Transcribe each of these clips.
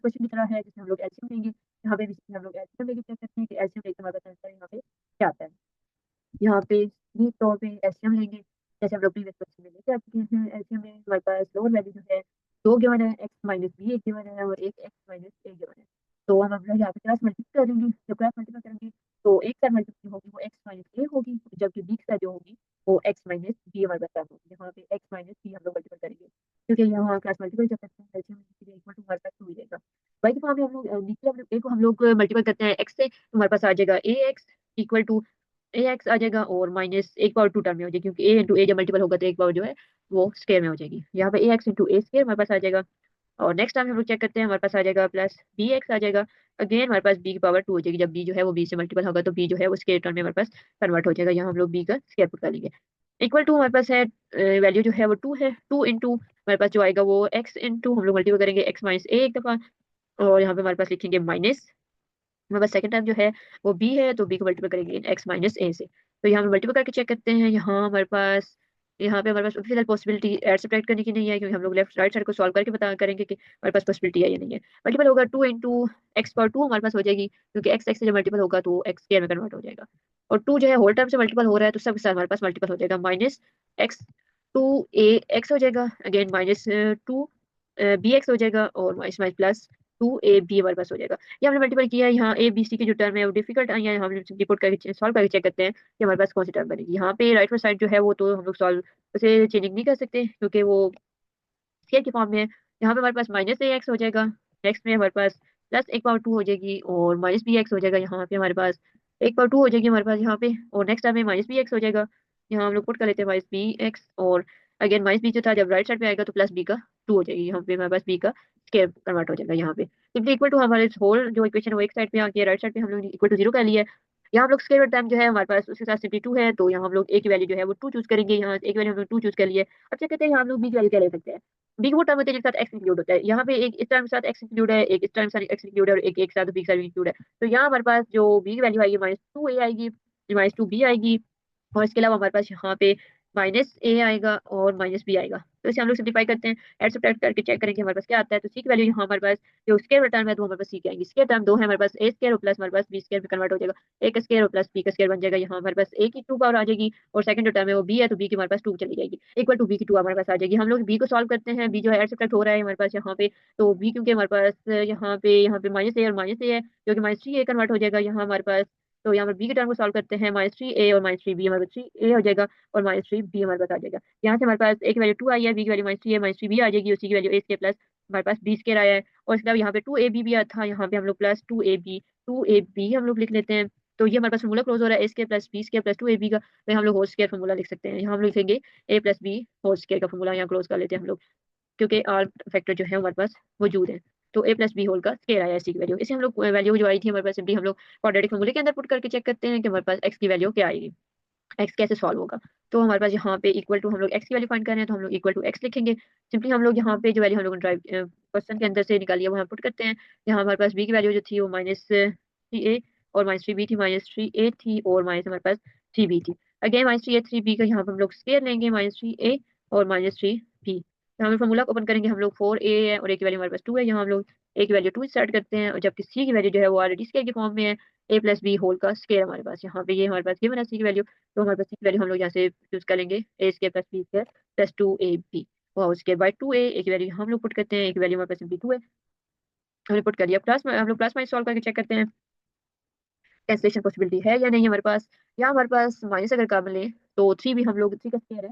Question की तरह है जिसमें हम लोग एलसीएम लेंगे। यहाँ पे भी हम लोग एलसीएम लेके चेक करते हैं कि एलसीएम लेके हमारे पास आंसर यहाँ पे क्या आता है। यहाँ पे सीधे तौर पे एलसीएम लेंगे, जैसे हम लोग प्रीवियस क्वेश्चन में लेके आ चुके हैं। एलसीएम में हमारे पास लोअर वैल्यू जो है 2 गिवन है, x माइनस बी एक गिवन है और एक x माइनस ए गिवन है। तो हम अपना यहाँ पे क्रॉस मल्टीप्लाई करेंगे। जब क्रॉस मल्टीप्लाई करेंगे तो एक साइड मल्टीप्लाई होगी वो x माइनस ए होगी, जबकि बी साइड जो होगी वो x माइनस बी हमारे पास होगी। यहाँ पे x माइनस बी हम लोग मल्टीप्लाई करेंगे क्योंकि यहाँ क्रॉस मल्टीप्लाई जब करते हैं एलसीएम इक्वल टू हमारे पास 2 मिलेगा। बाई के फॉर्म में हम लोग नीचे हम लोग a को हम लोग मल्टीप्लाई करते हैं x से, तो हमारे पास आ जाएगा A X equal to A X आ जाएगा और माइनस एक पावर 2 टर्म में हो जाएगी, क्योंकि ए इंटू ए जब मल्टीपल होगा तो एक पावर जो है वो स्क्वायर में हो जाएगी। यहाँ पे ए एक्स इंटू ए स्क्वायर हमारे पास आ जाएगा। और नेक्स्ट टाइम हम लोग चेक करते हैं, हमारे पास आ जाएगा प्लस बी एक्स आ जाएगा। अगेन हमारे पास बी की पावर 2 हो जाएगी, जब बी जो है वो बी से मल्टीपल होगा तो बी जो है वो स्क्वायर टर्म में हमारे पास कन्वर्ट हो जाएगा। यहाँ हम लोग बी का स्क्वायर पुट कर लेंगे। इक्वल टू हमारे पास है वैल्यू जो है वो 2 है, 2 इंटू हमारे पास जो आएगा वो एक्स इंटू हम लोग मल्टीपल करेंगे एक्स माइनस ए एक दफा, और यहाँ पे हमारे पास लिखेंगे माइनस हमारे पास सेकंड टाइम जो है वो बी है, तो बी को मल्टीपल करेंगे एक्स माइनस ए से। तो यहाँ हम मल्टीपल करके चेक करते हैं। यहाँ पे हमारे पास फिलहाल पॉसिबिलिटी ऐड सब्ट्रैक्ट करने की नहीं है, क्योंकि हम लोग लेफ्ट राइट साइड को सॉल्व करके पता करेंगे कि हमारे पास पॉसिबिलिटी है या नहीं है। मल्टीपल होगा 2 इंटू एक्स पावर 2 हमारे पास हो जाएगी, क्योंकि एक्स एक्स से जब मल्टीपल होगा तो एक्स स्क्वायर में कन्वर्ट हो जाएगा। और 2 जो है होल टर्म से मल्टीपल हो रहा है तो सबके साथ हमारे पास मल्टीपल हो जाएगा, माइनस एक्स 2 ए एक्स हो जाएगा, अगेन माइनस 2 बी एक्स हो जाएगा और minus minus plus 2 A B हमारे पास हो जाएगा। ये हमने मल्टीपल किया है। यहाँ ए बी सी की जो टर्म है वो डिफिकल्ट आई है, हम रिपोर्ट करके सॉल्व करके चेक करते हैं कि हमारे पास कौन सी टर्म बनेगी। यहाँ पे राइट साइड जो है वो तो हम लोग सॉल्व उसे चेंजिंग नहीं कर सकते क्योंकि वो स्केयर की फॉर्म में है। यहाँ पे हमारे पास माइनस ए एक्स हो जाएगा, नेक्स्ट में हमारे पास प्लस एक पावर 2 हो जाएगी और माइनस बी एक्स हो जाएगा। यहाँ पे हमारे पास एक पावर 2 हो जाएगी हमारे पास यहाँ पे, और नेक्स्ट टाइम में माइनस बी एक्स हो जाएगा। यहाँ हम लोग पुट कर लेते हैं माइनस बी एक्स, और अगेन माइनस बी जो था जब राइट साइड पे आएगा तो प्लस बी का 2 हो जाएगी। यहाँ पे हमारे पास बी का स्केयर कन्वर्ट हो जाएगा। यहाँ पे सिंपली इक्वल टू हमारे होल जो इक्वेशन है वो एक साइड पे आके राइट साइड पे हम लोग इक्वल टू 0 कर लिया है। यहाँ हम लोग स्केयर टाइम जो है हमारे पास उसके साथ सिंपली 2 है, तो यहाँ हम लोग ए की वैल्यू जो है वो 2 चूज करेंगे। यहाँ ए की वैल्यू हम लोग 2 चूज कर लिए। अब चेक करते हैं यहाँ हम लोग बी की वैल्यू क्या ले सकते हैं। बी वो टर्म होते हैं जिसके साथ एक्स इंक्लूड होता है। यहाँ पे एक इस टर्म के साथ एक्स इंक्लूड है, एक इस टर्म के साथ एक्स इंक्लूड है और एक एक साथ बी के साथ इंक्लूड है। तो यहाँ हमारे पास जो बी की वैल्यू आएगी माइनस 2 ए आएगी, माइनस 2 बी आएगी, और इसके अलावा हमारे पास यहाँ पे माइनस ए आएगा और माइनस बी आएगा। तो इसे हम लोग सिंप्लीफाई करते हैं, एड सब्ट्रैक्ट करके चेक करेंगे हमारे पास क्या आता है। तो सी की वैल्यू यहाँ हमारे पास जो स्क्वायर टर्म है तो हमारे पास सी की आएगी। स्क्वायर टर्म 2 है हमारे पास, ए स्क्वायर और प्लस हमारे पास बी स्क्वायर में कन्वर्ट हो जाएगा। ए का स्क्वायर और प्लस बी का स्क्वायर बन जाएगा। यहाँ हमारे पास ए की 2 पावर आ जाएगी और सेकंड जो टर्म है वो बी है, तो बी की हमारे पास 2 चली जाएगी, इक्वल टू बी की 2 हमारे पास आ जाएगी। हम लोग बी को सॉल्व करते हैं। बी जो है एड सब्ट्रैक्ट हो रहा है हमारे पास यहाँ पे, तो बी क्योंकि हमारे पास यहाँ पे माइनस ए और माइनस ए है, जो कि माइनस 3 ए कन्वर्ट हो जाएगा यहाँ हमारे पास। तो यहाँ पर बी के टर्म को सॉल्व करते हैं, माइनस 3 ए और माइनस 3 बी, हमारे पास 3 ए हो जाएगा और माइनस 3 बी हमारे पास आ जाएगा। यहाँ से हमारे पास ए की वैल्यू 2 आई है, बी की वैल्यू माइनस 3 है, माइनस 3 बी आ जाएगी, उसी की वैल्यू ए स्क्वायर प्लस हमारे पास बी स्क्वायर आया है। और इसके अलावा यहाँ पे 2 ए बी भी आया था, यहाँ पे हम लोग प्लस 2 ए बी हम लोग लिख लेते हैं। तो ये हमारे पास फॉर्मूला क्लोज हो रहा है, A square plus B square plus 2 A B का। तो हम लोग होल स्क्वायर फॉर्मूला लिख सकते हैं। यहाँ हम लोग लिखेंगे ए प्लस बी होल स्क्वायर का फॉर्मूला यहाँ क्लोज कर लेते हैं हम लोग, क्योंकि ऑल फैक्टर जो है हमारे पास मौजूद है। तो ए प्लस बी होल का स्क्वायर आया इसी की वैल्यू। इसे हम लोग वैल्यू जो आई थी हमारे पास सिंपली हम लोग क्वाड्रेटिक फॉर्मूले के अंदर पुट करके चेक करते हैं कि हमारे पास एक्स की वैल्यू क्या आएगी, एक्स कैसे सॉल्व होगा। तो हमारे पास यहाँ पे इक्वल टू हम लोग एक्स की वैल्यू फाइंड कर रहे हैं, तो हम लोग इक्वल टू एक्स लिखेंगे। सिंपली हम लोग यहाँ पे जो वैल्यू हम लोग ड्राइव क्वेश्चन के अंदर से निकाली है वो हम पुट करते हैं। यहाँ हमारे पास बी की वैल्यू जो थी वो माइनस 3 ए और माइनस 3 बी थी, माइनस 3 ए थी और माइनस हमारे पास 3 बी थी। अगेन माइनस 3 ए 3 बी का यहाँ पर हम लोग स्क्वायर लेंगे, माइनस 3 ए और माइनस 3 बी। यहाँ पे फॉर्मूला ओपन करेंगे हम लोग, 4 ए है और ए की वैल्यू हमारे पास 2 है। यहाँ हम लोग ए की वैल्यू 2 स्टार्ट करते हैं, और जबकि सी की वैल्यू जो है वो ऑलरेडी स्क्वायर की फॉर्म में है, ए प्लस बी होल का स्क्वायर हमारे पास यहाँ पे ये हमारे पास गिवन है सी की वैल्यू। तो हमारे पास सी की वैल्यू हम लोग यहाँ से चूज करेंगे, A square plus B square plus 2 A B और उसके बाद 2 ए की वैल्यू हम लोग पुट करते हैं, ए की वैल्यू हमारे पास सिंपली 2 है, हमने पुट कर दिया। प्लस हम लोग प्लस माइनस सॉल्व करके चेक करते हैं कैंसलेशन पॉसिबिलिटी है या नहीं हमारे पास। या हमारे पास माइनस अगर कॉमन लें तो 3 भी हम लोग 3 का स्क्वायर है,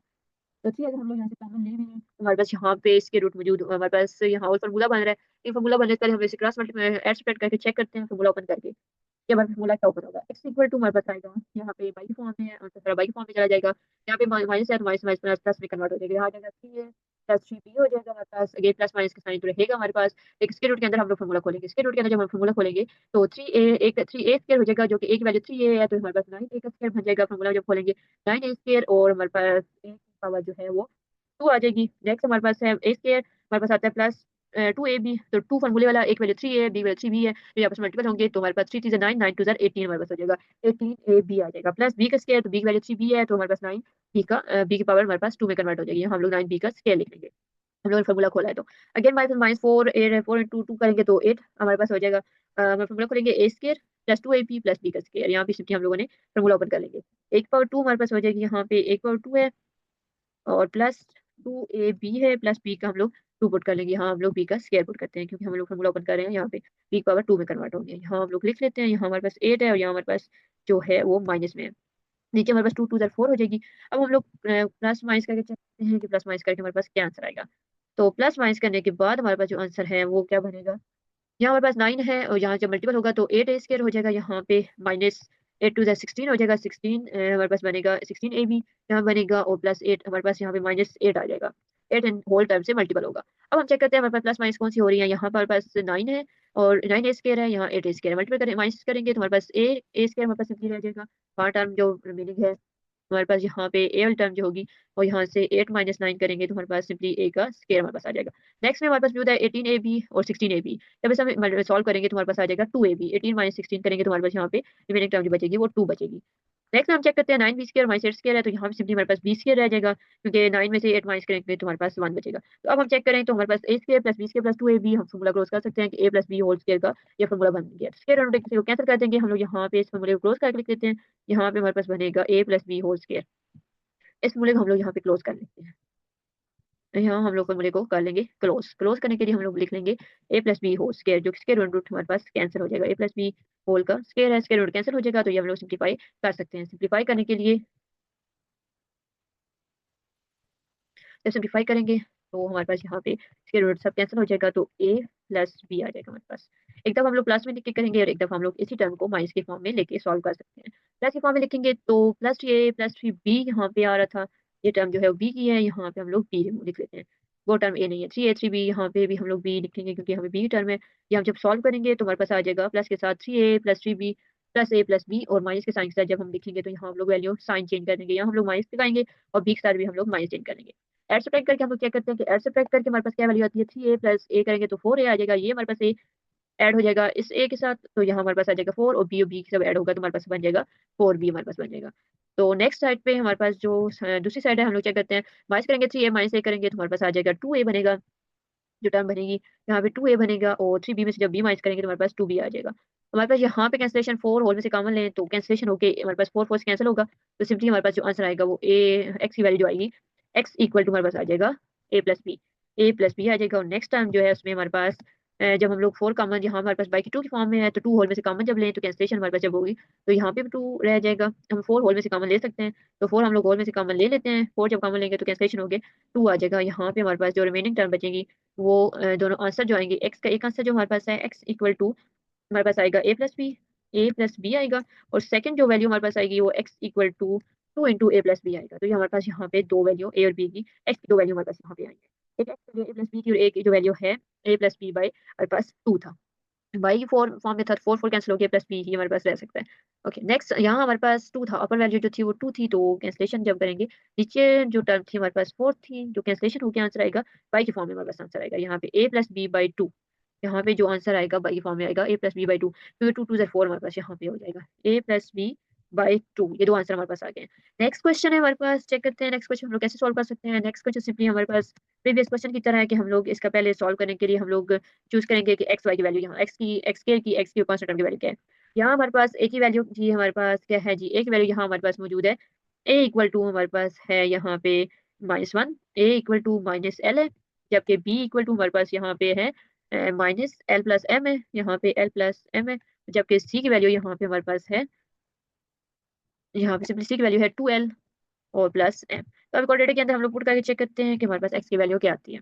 तो 3 अगर हम लोग यहाँ से कॉमन ले भी हैं तो हमारे पास यहाँ पे इसके रूट मौजूद, हमारे पास यहाँ और फॉर्मूला बन रहा है। ये फॉर्मूला बनने से पहले हम इसे क्रॉस मल्टीप्लाई ऐड सब्ट्रैक्ट करके चेक करते हैं फॉर्मूला ओपन करके कि हमारा फॉर्मूला क्या ओपन होगा। एक्स इक्वल टू हमारे पास आएगा यहाँ पे बाई फॉर्म में है और दूसरा बाई फॉर्म में चला जाएगा। यहाँ पे माइनस है तो माइनस माइनस प्लस प्लस में कन्वर्ट हो जाएगा, यहाँ आ जाएगा 3 है प्लस 3 बी हो जाएगा हमारे पास। अगेन प्लस माइनस के साइन तो रहेगा हमारे पास। एक स्क्वायर रूट के अंदर हम लोग फॉर्मूला खोलेंगे, स्क्वायर रूट के अंदर जब हम फॉर्मूला खोलेंगे तो 3 ए स्क्वायर हो जाएगा, जो कि ए की वैल्यू 3 ए है, तो हमारे पास 9 ए का स्क्वायर बन जाएगा फॉर्मूला जब खोलेंगे 9 ए स्क्वायर, और हमारे पास ए की पावर जो है वो 2 आ जाएगी। नेक्स्ट हमारे पास है ए स्क्वायर, हमारे पास आता है प्लस 2 ए बी, तो 2 फॉर्मूले वाला एक वैल्यू 3 है, बी वैल्यू 3 बी है, तो यहाँ पर मल्टीपल होंगे तो हमारे पास 3 3 9 9 2 18 हमारे पास हो जाएगा, 18 ए बी आ जाएगा। प्लस बी का स्क्वायर, तो बी की वैल्यू 3 बी है, तो हमारे पास 9 बी की पावर हमारे पास 2 में कन्वर्ट हो जाएगी, हम लोग 9 बी का स्क्वायर लिख लेंगे। हम लोगों ने फॉर्मूला खोला है तो अगेन हमारे पास -4 8 है, 4 इंटू 2 करेंगे तो 8 हमारे पास हो जाएगा। हम फॉर्मूला खोलेंगे A square plus 2ab plus B का स्क्वायर। यहाँ पे सिंपली हम लोगों ने फॉर्मूला ओपन कर लेंगे। 1/2 हमारे पास हो जाएगी, यहाँ पे 1/2 है और प्लस 2ab है प्लस बी का हम लोग 2 पुट कर लेंगे। यहाँ हम लोग बी का स्क्वायर पुट करते हैं क्योंकि हम लोग फॉर्मूला ओपन कर रहे हैं, यहाँ पे बी पावर 2 में कन्वर्ट होंगे। यहाँ हम लोग लिख लेते हैं, यहाँ हमारे पास 8 है और यहाँ हमारे पास जो है वो माइनस में है। नीचे हमारे पास 2 2 4 हो जाएगी। अब हम लोग प्लस माइनस करके चेक करते हैं कि प्लस माइनस करके हमारे पास क्या आंसर आएगा। तो प्लस माइनस करने के बाद हमारे पास जो आंसर है वो क्या बनेगा, यहाँ हमारे पास 9 है और यहाँ जब मल्टीपल होगा तो 8 ए स्क्वायर हो जाएगा। यहाँ पे माइनस 8 टू 16 हो जाएगा। 16 हमारे पास बनेगा 16 ए बी यहाँ बनेगा और प्लस 8 हमारे पास यहाँ पे -8 आ जाएगा। 8 इन होल टर्म से मल्टीपल होगा। अब हम चेक करते हैं हमारे पास प्लस माइनस कौन सी हो रही है। यहाँ पर हमारे पास 9 है और 9 ए स्क्वायर है, यहाँ 8 ए स्क्वायर मल्टीपल करें माइनस करेंगे तो हमारे पास ए स्क्वायर हमारे पास सिंपली रह जाएगा। वहाँ टर्म जो रिमेनिंग है हमारे पास यहाँ पे ए वाली टर्म जो होगी और यहाँ से 8 -9 करेंगे तो हमारे पास सिंपली ए का स्क्वायर हमारे पास आ जाएगा। नेक्स्ट में हमारे पास मौजूद है 18 ए बी और 16 ए बी। जब इसे हम सॉल्व करेंगे तो हमारे पास आ जाएगा 2 ए बी। 18 -16 करेंगे तो हमारे पास यहाँ पे रिमेनिंग टर्म जो बचेगी वो 2 बचेगी। नेक्स्ट हम चेक करते हैं 9 बी स्क्वायर माइनस 8 स्क्वायर है तो यहाँ पे सिंपली हमारे पास बी स्क्वायर रह जाएगा क्योंकि 9 में से 8 माइनस करेंगे तो हमारे पास 1 बचेगा। तो अब हम चेक करें तो हमारे पास A square plus B square plus 2 A B हम फॉर्मूला क्लोज कर सकते हैं कि A plus B whole square का ये फॉर्मूला बन गया। स्क्वायर रूट को कैंसिल कर देंगे हम लोग, यहाँ पे इस फॉर्मूले को क्लोज करके लिख देते हैं। यहाँ पे हमारे पास बनेगा ए प्लस बी होल स्क्वायर। इस फॉर्मूले को हम लोग यहाँ पे क्लोज कर लेते हैं। यहाँ हम लोग फॉर्मूले को कर लेंगे क्लोज। क्लोज करने के लिए हम लोग लिख लेंगे ए प्लस बी होल स्क्वायर, जो स्क्वायर रूट हमारे पास कैंसिल हो जाएगा। ए प्लस बी होल का स्क्वायर है, स्क्वायर रूट कैंसिल हो जाएगा तो ये हम लोग सिंप्लीफाई कर सकते हैं। सिंप्लीफाई करने के लिए जब सिंप्लीफाई करेंगे तो हमारे पास यहाँ पे स्क्वायर रूट सब कैंसिल हो जाएगा तो ए प्लस बी आ जाएगा हमारे पास। एक दफा हम लोग प्लस में लिख के करेंगे और एक दफा हम लोग इसी टर्म को माइनस के फॉर्म में लेके सॉल्व कर सकते हैं। प्लस के फॉर्म में लिखेंगे तो प्लस ए प्लस थ्री बी यहाँ पे आ रहा था, ये टर्म जो है वो बी की है, यहाँ पे हम लोग बी लिख लेते हैं। वो टर्म ए नहीं है, 3a 3b यहाँ पे भी हम लोग बी लिखेंगे क्योंकि हमें बी टर्म है। ये हम जब सॉल्व करेंगे तो हमारे पास आ जाएगा प्लस के साथ 3a प्लस 3b प्लस ए प्लस बी और माइनस के साइन के साथ जब हम लिखेंगे तो यहाँ हम लोग वैल्यू साइन चेंज कर देंगे, यहाँ हम लोग माइनस लगाएंगे और बी के साथ भी हम लोग माइनस चेंज करेंगे। ऐड सब्ट्रैक्ट करके हम लोग क्या करते हैं कि ऐड सब्ट्रैक्ट करके हमारे पास क्या वैल्यू आती है, 3a प्लस ए करेंगे तो 4a आ जाएगा। ये हमारे पास ए ऐड हो जाएगा इस ए के साथ तो यहाँ हमारे पास आ जाएगा 4 और बी सब ऐड होगा तो हमारे पास बन जाएगा 4b हमारे पास बन जाएगा। तो नेक्स्ट साइड पे हमारे पास जो दूसरी साइड है हम लोग क्या करते हैं, माइनस करेंगे 3a माइनस ए करेंगे तो हमारे पास आ जाएगा 2a बनेगा। जो टर्म बनेगी यहाँ पे 2a बनेगा और 3b में से जब b माइनस करेंगे तो हमारे पास 2b आ जाएगा। हमारे पास यहाँ पे कैंसिलेशन 4 होल में से कॉमन लें तो कैंसिलेशन होके हमारे पास 4 4 से कैंसिल होगा तो सिंपली हमारे पास जो आंसर आएगा वो ए एक्स की वैल्यू जो आएगी एक्स इक्वल टू हमारे पास आ जाएगा ए प्लस बी आ जाएगा। और नेक्स्ट टर्म जो है उसमें हमारे पास जब हम लोग 4 कॉमन यहाँ हमारे पास बाई की 2 की फॉर्म में है तो 2 होल में से कॉमन जब लें तो कैंसिलेशन हमारे पास जब होगी तो यहाँ पे भी 2 रह जाएगा। हम 4 होल में से कॉमन ले सकते हैं तो 4 हम लोग होल में से कॉमन ले लेते हैं। 4 जब कॉमन लेंगे तो कैंसिलेशन हो गए 2 आ जाएगा। यहाँ पे हमारे पास जो रिमेनिंग टर्म बचेगी वो दोनों आंसर जो आएंगे एक्स का एक आंसर जो हमारे पास है एक्स इक्वल टू हमारे पास आएगा ए प्लस बी आएगा और सेकंड जो वैल्यू हमारे पास आएगी वो X equal to 2 into A plus B आएगा। तो ये हमारे पास यहाँ पे दो वैल्यू ए और बी की एक्स की दो वैल्यू हमारे पास यहाँ पे आएंगे। एक एक्स ए प्लस बी की और ए की जो वैल्यू है ए प्लस बी बाई हमारे पास 2 था। बाई फॉर्म में था 4 4 कैंसिल हो गया प्लस बी ही हमारे पास रह सकता है। ओके नेक्स्ट यहाँ हमारे पास 2 था, अपर वैल्यू जो थी वो 2 थी तो कैंसिलेशन जब करेंगे नीचे जो टर्म थी हमारे पास 4 थी जो कैंसिलेशन हो गया आंसर आएगा बाई के फॉर्म में हमारे पास आंसर आएगा यहाँ पे ए प्लस बी बाई 2। यहाँ पे जो आंसर आएगा बाई के फॉर्म में आएगा ए प्लस बी बाई 2 क्योंकि 2 2 4 हमारे पास यहाँ पे हो जाएगा ए प्लस बी बाई 2। ये दो आंसर हमारे पास आ गए हैं। नेक्स्ट क्वेश्चन है हमारे पास, चेक करते हैं नेक्स्ट क्वेश्चन हम लोग कैसे सॉल्व कर सकते हैं। नेक्स्ट क्वेश्चन सिंपली हमारे पास प्रीवियस क्वेश्चन की तरह है कि हम लोग इसका पहले सॉल्व करने के लिए हम लोग चूज करेंगे कि एक्स वाई की वैल्यू यहाँ एक्स की कांस्टेंट टर्म की वैल्यू क्या है। यहाँ हमारे पास ए की वैल्यू जी हमारे पास क्या है जी, ए की वैल्यू यहाँ हमारे पास मौजूद है ए इक्वल टू हमारे पास है यहाँ पे -1, ए इक्वल टू माइनस एल है जबकि बी इक्वल टू हमारे पास यहाँ पे है माइनस एल प्लस एम है, यहाँ पे एल प्लस एम है जबकि सी की वैल्यू यहाँ पे हमारे पास है, यहाँ पे सिंपली सी की वैल्यू है 2l और प्लस एम। तो अभी क्वाड्रेटिक के अंदर हम लोग पुट करके चेक करते हैं कि हमारे पास एक्स की वैल्यू क्या आती है।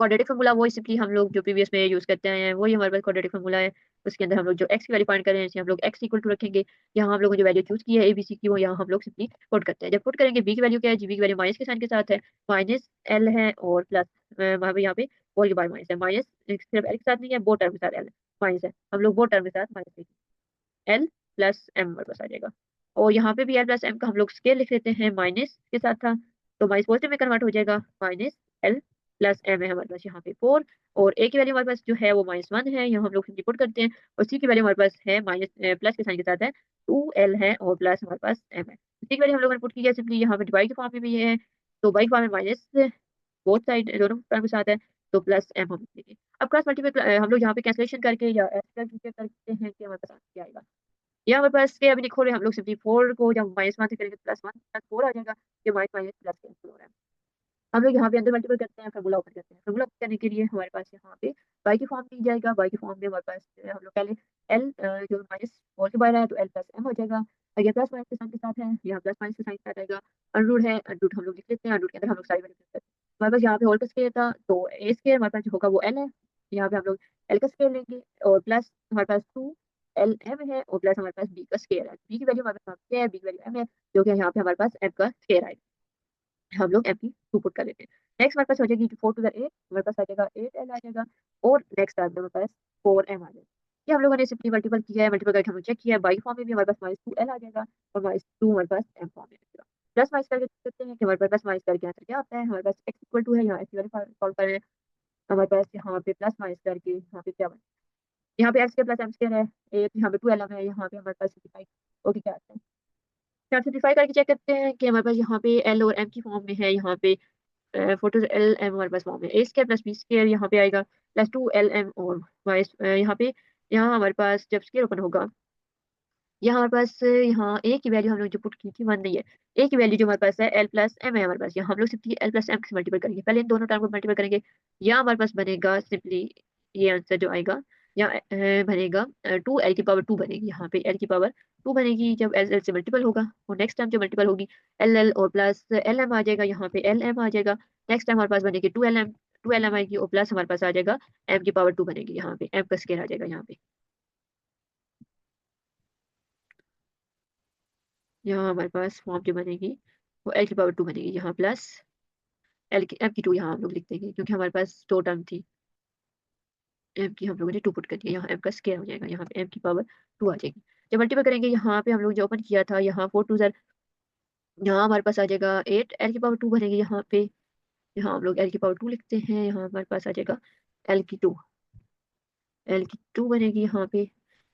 क्वाड्रेटिक फार्मूला वही सिंपली हम लोग जो प्रीवियस में यूज करते हैं वही हमारे पास क्वाड्रेटिक फार्मूला है। उसके अंदर हम लोग जो एक्स की वैल्यू फाइंड करें जैसे हम लोग एक्स इक्वल टू रखेंगे, यहाँ हम लोग जो वैल्यू चूज की है एबीसी की वो यहाँ हम लोग सिंपली पुट करते हैं। जब पुट करेंगे बी की वैल्यू क्या है जी, बी की वैल्यू माइनस के साइन के साथ है, माइनस एल है और प्लस वहाँ पे यहाँ पे होल के बाद माइनस है, माइनस सिर्फ एल के साथ नहीं है वो टर्म के साथ एल माइनस है, हम लोग वो टर्म के साथ माइनस एल प्लस एम हमारे पास आ जाएगा। और यहाँ पे भी एल प्लस एम का हम लोग स्केल लिख लेते हैं, माइनस के साथ था तो माइनस पॉजिटिव में कन्वर्ट हो जाएगा, माइनस एल प्लस एम है हमारे पास यहाँ पे 4 और ए की वैल्यू हमारे पास जो है वो -1 है, यहाँ हम लोग सिंपली पुट करते हैं और सी की वैल्यू हमारे पास है माइनस प्लस के साइन के साथ है 2l है और प्लस हमारे पास एम है। सी की वैल्यू हम लोगों ने पुट की है सिंपली यहाँ पे डिवाइड के फॉर्म में भी है तो बाई फॉर्म में माइनस बोथ साइड दोनों टर्म के साथ है तो प्लस एम हम लिखेंगे। अब क्रॉस मल्टीप्लाई हम लोग यहाँ पे कैंसलेशन करके या ऐसे करते हैं कि हमारे पास क्या आएगा। या हमारे पास के अभी लिखो रहे हम लोग सिंपली 4 को जब -1 से करेंगे +1 +4 आ जाएगा। ये माइनस माइनस प्लस कैंसिल हो रहा है। हम लोग यहाँ पे अंदर मल्टीपल करते हैं, फार्मूला ओपन करते हैं। फार्मूला ओपन करने के लिए हमारे पास यहाँ पे y की फॉर्म मिल जाएगा। y की फॉर्म में हमारे पास हम लोग पहले l जो माइनस होल के बाहर है तो l प्लस m हो जाएगा। और ये प्लस माइनस के साइन के साथ है, यहाँ प्लस माइनस के साइन के साथ आएगा। अनरूट है, अनरूट हम लोग लिख लेते हैं। अनरूट के अंदर हम लोग सारी वैल्यू लिख लेते हैं। हमारे पास यहाँ पे होल का स्क्वायर था तो a स्क्वायर हमारे पास जो होगा वो l है। यहाँ पे हम लोग l का स्क्वायर लेंगे और प्लस हमारे पास 2 l m है और प्लस हमारे पास b का स्क्वायर है। b की वैल्यू हमारे पास क्या है, b की वैल्यू m है, जो कि यहाँ पे हमारे पास m का स्क्वायर आएगा। हम लोग एम की टू पुट कर लेते हैं। नेक्स्ट हमारे पास हो जाएगी 4 टू द 8, हमारे पास आ जाएगा 8l आ जाएगा। और नेक्स्ट आ जाएगा हमारे पास 4m आ जाएगा। ये हम लोगों ने सिंपली मल्टीपल किया है, मल्टीपल करके हमने चेक किया है। बाई फॉर्म में भी हमारे पास -2l आ जाएगा और -2 हमारे पास m फॉर्म में आ जाएगा। प्लस माइनस करके देख सकते हैं कि हमारे पास प्लस माइनस करके आंसर क्या आता है। हमारे पास x इक्वल टू है, यहाँ x वैल्यू सॉल्व कर रहे हैं। हमारे पास यहाँ पे प्लस माइनस करके यहाँ पे क्या बना, यहाँ पे x के प्लस m स्क्वायर है, एक यहाँ पे 2l है, यहाँ पे हमारे पास 65। ओके क्या आता है, यहाँ सिंप्लीफाई करके चेक करते हैं कि हमारे पास यहाँ पे l और m की फॉर्म में है। यहाँ पे फोटो एल एम हमारे पास फॉर्म है। A square plus B square यहाँ पे आएगा +2 LM और वाई यहाँ पे, यहाँ हमारे पास जब स्क्वायर ओपन होगा, यहाँ हमारे पास यहाँ ए की वैल्यू हम लोग जो पुट की थी 1 नहीं है। ए की वैल्यू जो हमारे पास है l प्लस एम है हमारे पास, यहाँ हम लोग सिंपली l प्लस एम से मल्टीपल करेंगे। पहले इन दोनों टर्म को मल्टीपल करेंगे, यहाँ हमारे पास बनेगा सिंपली ये आंसर जो आएगा, यहाँ बनेगा 2l की पावर 2 बनेगी। यहाँ पे l की पावर 2 बनेगी जब l से मल्टीपल होगा। और नेक्स्ट टाइम जो मल्टीपल होगी l और प्लस lm आ जाएगा, यहाँ पे lm आ जाएगा। नेक्स्ट टाइम हमारे पास बनेगी 2lm आएगी और प्लस हमारे पास आ जाएगा m की पावर 2 बनेगी। यहाँ पे m का स्क्वायर आ जाएगा। यहाँ पे यहाँ हमारे पास फॉर्म जो बनेगी वो l की पावर 2 बनेगी। यहाँ प्लस m की 2 यहाँ हम लोग लिख देंगे क्योंकि हमारे पास दो टर्म थी। m की हम लोगों ने 2 पुट कर दिया, यहाँ m का स्क्वायर हो जाएगा। यहाँ पे m की पावर 2 आ जाएगी। जब मल्टीपल करेंगे यहाँ पे हम लोग जो ओपन किया था, यहाँ 4 2 ज़र, यहाँ हमारे पास आ जाएगा 8 l की पावर 2 बनेगी। यहाँ पे यहाँ हम लोग l की पावर 2 लिखते हैं, यहाँ हमारे पास आ जाएगा l की 2 l की 2 बनेगी यहाँ पे।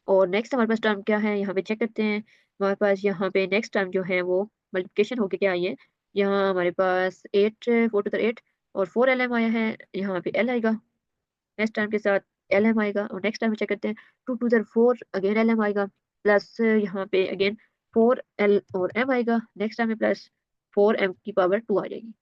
और नेक्स्ट हमारे पास टर्म क्या है, यहाँ पे चेक करते हैं। हमारे पास यहाँ पे नेक्स्ट टर्म जो है वो मल्टीप्लिकेशन होके क्या आई है, यहाँ हमारे पास 8 4 टू द 8 और 4lm आया है। यहाँ पे l आएगा नेक्स्ट टर्म के साथ, lm आएगा। और नेक्स्ट टाइम चेक करते हैं 2 2 ज़र 4 अगेन lm आएगा प्लस यहाँ पे अगेन 4l और m आएगा। नेक्स्ट टाइम में प्लस 4m की पावर 2 आ जाएगी।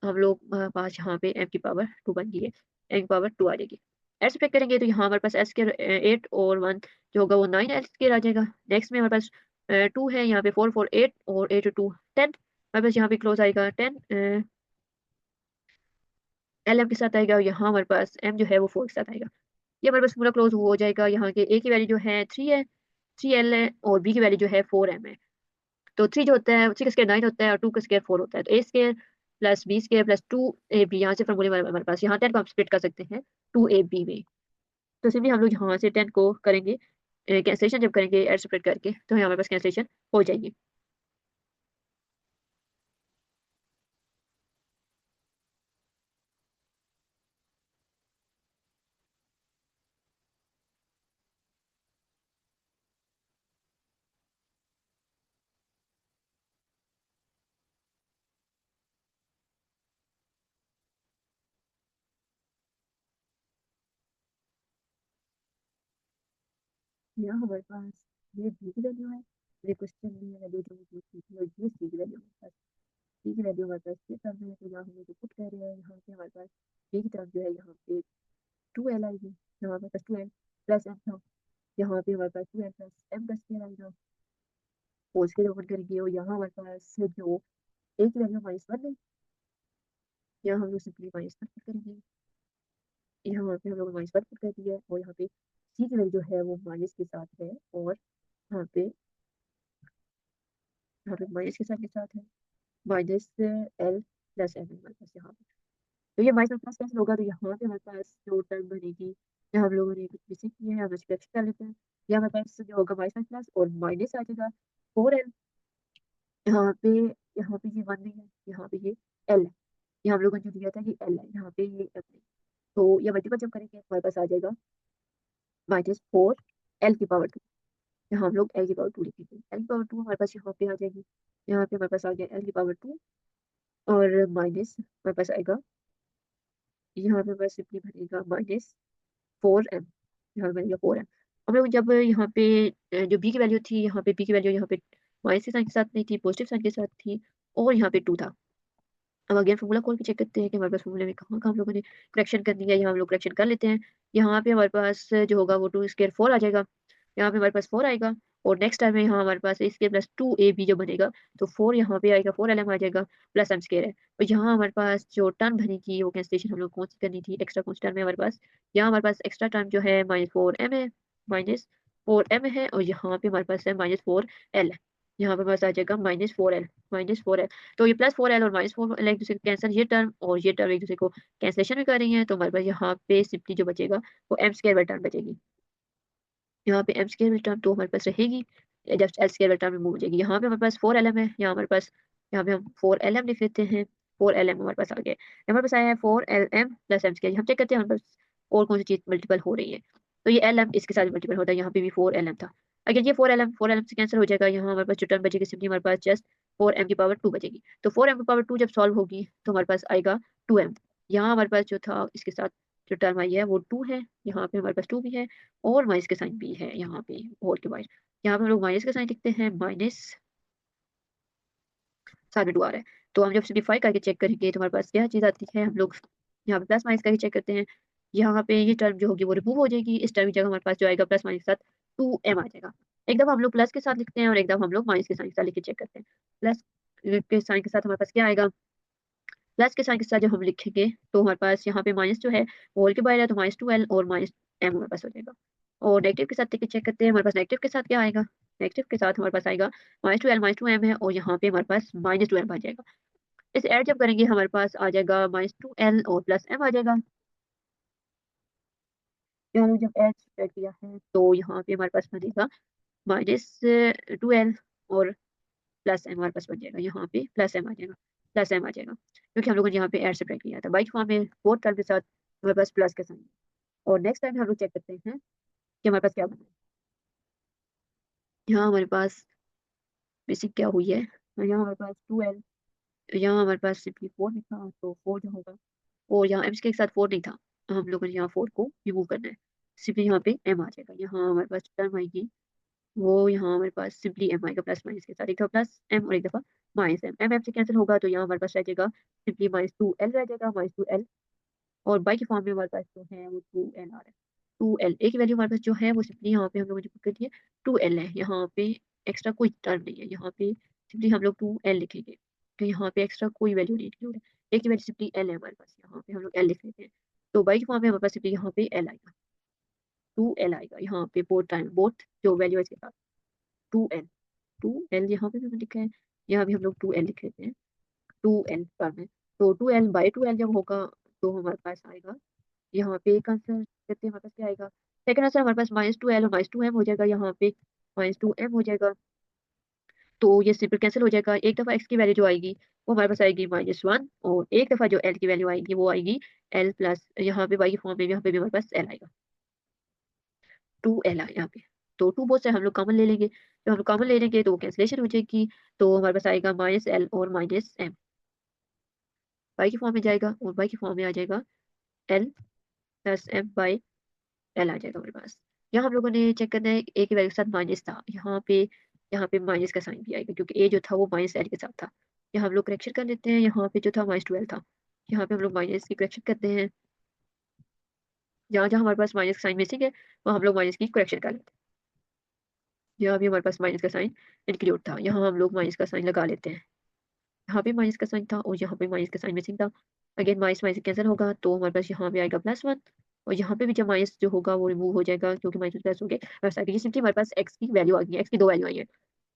हम लोग पास यहाँ पे m की पावर 2 बन गई है, m की पावर 2 आ जाएगी। ऐड सब्ट्रैक्ट करेंगे तो यहाँ हमारे पास एल स्क्वायर 8 और 1 जो होगा वो 9 एल स्क्वायर आ जाएगा। नेक्स्ट में हमारे पास 2 है, यहाँ पे 4 4 8 और 8 2 10। हमारे पास यहाँ पे क्लोज आएगा 10 एल एम के साथ आएगा और यहाँ हमारे पास m जो है वो 4 के साथ आएगा। ये हमारे पास पूरा क्लोज हो जाएगा। यहाँ के a की वैल्यू जो है 3 है, 3l है और b की वैल्यू जो है 4m है। तो 3 जो होता है 3 का स्क्वायर 9 होता है और 2 का स्क्वायर 4 होता है। तो a square plus b square plus 2ab, यहाँ से फॉर्मूले में हमारे पास यहाँ 10 को हम स्प्लिट कर सकते हैं 2ab में। तो सिंपली हम लोग यहाँ से 10 को करेंगे कैंसलेशन जब करेंगे ऐड सेपरेट करके तो यहाँ हमारे पास कैंसलेशन हो जाएगी। यहाँ हमारे पास ये बी की वैल्यू है, ये क्वेश्चन में ये वैल्यू जो मुझे पूछी थी और ये सी की वैल्यू हमारे पास, सी की वैल्यू हमारे पास ये टर्म है। तो यहाँ हम जो पुट कर रहे हैं यहाँ पे हमारे पास बी की टर्म जो है यहाँ पे 2l आएगी। यहाँ हमारे पास 2l प्लस m था, यहाँ पे हमारे पास 2l प्लस m का स्क्वायर आएगा। और इसके ओपन करेंगे और यहाँ हमारे पास जो a की वैल्यू -1 है, यहाँ हम लोग सिंपली -1 पुट करेंगे। यहाँ पे हम लोग -1 पुट कर दिया है और यहाँ पे सी की वैल्यू जो है वो माइनस के साथ है और यहाँ पे माइनस के साथ है -l प्लस m हमारे पास यहाँ पे। तो ये माइनस प्लस कैंसिल होगा तो यहाँ पे हमारे पास जो टर्म बनेगी, यहाँ हम लोगों ने कुछ मिसिंग किया है, हम इसको एक्स्ट्रा कर लेते हैं। ये हमारे पास जो होगा माइनस प्लस और माइनस आ जाएगा 4l। यहाँ पे ये 1 नहीं है, यहाँ पे ये l है। ये हम लोगों ने जो दिया था ये l है, यहाँ पे ये m है। तो ये मल्टीपल जब करेंगे हमारे पास आ जाएगा -4l की पावर 2। यहाँ हम लोग l की पावर 2 लिखेंगे। l की पावर 2 हमारे पास यहाँ पे आ जाएगी। यहाँ पे हमारे पास आ गया l की पावर 2 और माइनस हमारे पास आएगा यहाँ पे बस सिंपली बनेगा -4m, यहाँ पे बनेगा 4m। हम लोग जब यहाँ पे जो b की वैल्यू थी, यहाँ पे b की वैल्यू यहाँ पे माइनस के साइन के साथ नहीं थी, पॉजिटिव साइन के साथ थी और यहाँ पे 2 था। अब अगेन फॉर्मूला खोल के चेक करते हैं कि हमारे पास फॉर्मूले में कहाँ-कहाँ हम लोगों ने करेक्शन करनी है। यहाँ हम लोग करेक्शन कर लेते हैं। यहाँ पे हमारे पास जो होगा वो 2 स्क्वायर 4 आ जाएगा। यहाँ पे हमारे पास 4 आएगा और नेक्स्ट टाइम में यहाँ हमारे पास a स्क्वायर प्लस 2ab जो बनेगा, तो 4 यहाँ पे आएगा, 4lm आ जाएगा, प्लस m स्क्वायर है। और यहाँ हमारे पास जो टर्म बनेगी वो कैंसलेशन हम लोग कौन सी करनी थी, एक्स्ट्रा कौन सी टर्म है हमारे पास? यहाँ हमारे पास एक्स्ट्रा टर्म जो है -4m है, -4m है और यहाँ पे हमारे पास है -4l। यहाँ पे हमारे पास आ जाएगा -4l। तो ये +4l और -4l एक दूसरे को कैंसिल, ये टर्म और ये टर्म एक दूसरे को कैंसलेशन भी कर रही हैं, तो हमारे पास यहाँ पे सिंपली जो बचेगा वो m स्क्वायर वाली टर्म बचेगी। यहाँ पे m स्क्वायर वाली टर्म तो हमारे पास रहेगी, जब l स्क्वायर वाली टर्म रिमूव हो जाएगी। यहाँ पे हमारे पास 4lm है, यहाँ हमारे पास, यहाँ पे हम 4lm लिख लेते हैं, 4lm हमारे पास आ गया। हमारे पास आया है 4lm प्लस m स्क्वायर। हम चेक करते हैं हमारे पास और कौन सी चीज मल्टीपल हो रही है, तो ये lm इसके साथ मल्टीपल होता है, यहाँ पे भी 4lm था। अगेन ये 4lm से कैंसिल हो जाएगा, यहाँ हमारे पास जो टर्म बचेगी सिंपली हमारे पास जस्ट 4m की पावर 2 बचेगी। तो 4m की पावर 2 जब सॉल्व होगी तो हमारे पास आएगा 2m। यहाँ हमारे पास जो था इसके साथ जो टर्म आई है वो 2 है, यहाँ पे हमारे पास 2 भी है और माइनस का साइन भी है यहाँ पे होल के बाद। यहाँ पे हम लोग माइनस का साइन लिखते हैं, माइनस साथ में 2 आ रहा है। तो हम जब सिंप्लीफाई करके चेक करेंगे तो हमारे पास क्या चीज़ आती है, हम लोग यहाँ पे प्लस माइनस करके चेक करते हैं। यहाँ पे ये टर्म जो होगी वो रिमूव हो जाएगी, इस टर्म की जगह हमारे पास जो आएगा प्लस माइनस के साथ 2m आ जाएगा। एक दफ़ा हम लोग प्लस के साथ लिखते हैं और एक दफ़ा हम लोग माइनस के साइन के साथ लिख के चेक करते हैं। प्लस के साइन के साथ हमारे पास क्या आएगा, प्लस के साइन के साथ जब हम लिखेंगे तो हमारे पास यहाँ पे माइनस जो है होल के बाहर है, तो -2l और -m हमारे पास हो जाएगा। और नेगेटिव के साथ लेके चेक करते हैं, हमारे पास नेगेटिव के साथ क्या आएगा, नेगेटिव के साथ हमारे पास आएगा -2l -2m है और यहाँ पे हमारे पास -2m आ जाएगा। इसे ऐड जब करेंगे हमारे पास आ जाएगा -2l और प्लस m आ जाएगा। यहाँ जब ऐड किया है तो यहाँ पे हमारे पास बनेगा -2l और प्लस m हमारे पास बन जाएगा, यहाँ पे प्लस m आ जाएगा, प्लस m आ जाएगा, क्योंकि हम लोगों ने यहाँ पे ऐड सब्ट्रैक्ट किया था। बाई फॉर्म में फोर्थ टर्म के साथ हमारे पास प्लस का साइन। और नेक्स्ट टाइम हम लोग चेक करते हैं कि हमारे पास क्या बना है। यहाँ हमारे पास बेसिक क्या हुई है, यहाँ हमारे पास 2l, यहाँ हमारे पास सिंपली 4 लिखा, तो 4 जो होगा, और यहाँ m के साथ 4 नहीं था, हम लोगों ने यहाँ 4 को रिमूव करना है, सिंपली यहाँ पे m आ जाएगा। यहाँ हमारे पास टर्म आएगी वो, यहाँ हमारे पास सिंपली m आएगा प्लस माइनस के साथ, एक दफा प्लस m और एक दफा माइनस m, m से कैंसिल होगा तो यहाँ हमारे पास रह जाएगा सिंपली -2l रह जाएगा, -2l। और बाई के फॉर्म में हमारे पास जो है वो 2l आ रहा है, 2l ए की वैल्यू हमारे पास जो है वो सिंपली यहाँ पे हम लोगों ने पुट कर दी है 2l है, यहाँ पे एक्स्ट्रा कोई टर्म नहीं है, यहाँ पे सिंपली हम लोग 2l लिखेंगे, तो यहाँ पे एक्स्ट्रा कोई वैल्यू नहीं इंक्लूड है, ए की वैल्यू सिंपली l है हमारे पास, यहाँ पे हम लोग l लिख लेते हैं। तो बाई के फॉर्म में हमारे पास सिंपली यहाँ पे l आएगा, 2l आएगा, यहाँ पे बोथ टाइम बोथ जो वैल्यू है इसके साथ 2l, 2l यहाँ पे भी हमने लिखा है, यहाँ भी हम लोग 2l लिख लेते हैं, 2l टर्म है। तो 2l बाई 2l जब होगा तो हमारे पास आएगा, यहाँ पे एक आंसर करते हैं, हमारे पास क्या आएगा, सेकंड आंसर हमारे पास -2l और -2m हो जाएगा, यहाँ पे -2m हो जाएगा। तो ये सिंपल कैंसिल हो जाएगा, एक दफा x की वैल्यू जो आएगी वो हमारे पास आएगी -1 और एक दफा जो l की वैल्यू आएगी वो आएगी l प्लस, यहाँ पे y की फॉर्म में भी यहाँ पे भी हमारे पास l आएगा, 2l आएगा यहाँ पे। तो 2 बोथ से हम लोग कॉमन ले लेंगे, जब हम लोग कॉमन ले लेंगे तो वो कैंसिलेशन हो जाएगी, तो हमारे पास आएगा -l और -m, y की फॉर्म में जाएगा और y की फॉर्म में आ जाएगा l plus m by l आ जाएगा हमारे पास। यहाँ हम लोगों ने चेक करना है a की वैल्यू के साथ माइनस था, यहाँ पे माइनस का साइन भी आएगा क्योंकि a जो था वो -l के साथ था। यहाँ हम लोग करेक्शन कर लेते हैं, यहाँ पे जो था -12 था, यहाँ पे हम लोग माइनस की करेक्शन करते हैं, जहाँ जहाँ हमारे पास माइनस का साइन मिसिंग है वहाँ हम लोग माइनस की करेक्शन कर लेते हैं। यहाँ भी हमारे पास माइनस का साइन इंक्लूड था, यहाँ हम लोग माइनस का साइन लगा लेते हैं, यहाँ पे माइनस का साइन था और यहाँ पे माइनस का साइन मिसिंग था। अगेन माइनस माइनस कैंसिल होगा तो हमारे पास यहाँ पे आएगा +1 और यहाँ पे भी जब माइनस जो होगा वो रिमूव हो जाएगा क्योंकि माइनस प्लस हो गया, बस आगे ये सिंपली हमारे पास x की वैल्यू आ गई है, x की 2 वैल्यू आई है,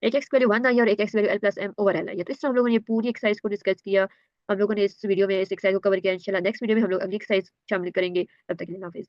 एक x की वैल्यू 1 आई है और एक x की value l plus m over l आई है। तो इस तरह हम लोगों ने ये पूरी एक्सरसाइज को डिस्कस किया, हम लोगों ने इस वीडियो में इस एक्सरसाइज को कवर किया। इंशाल्लाह नेक्स्ट वीडियो में हम लोग अगली एक्सरसाइज शामिल करेंगे, तब तक के लिए अल्लाह हाफिज़।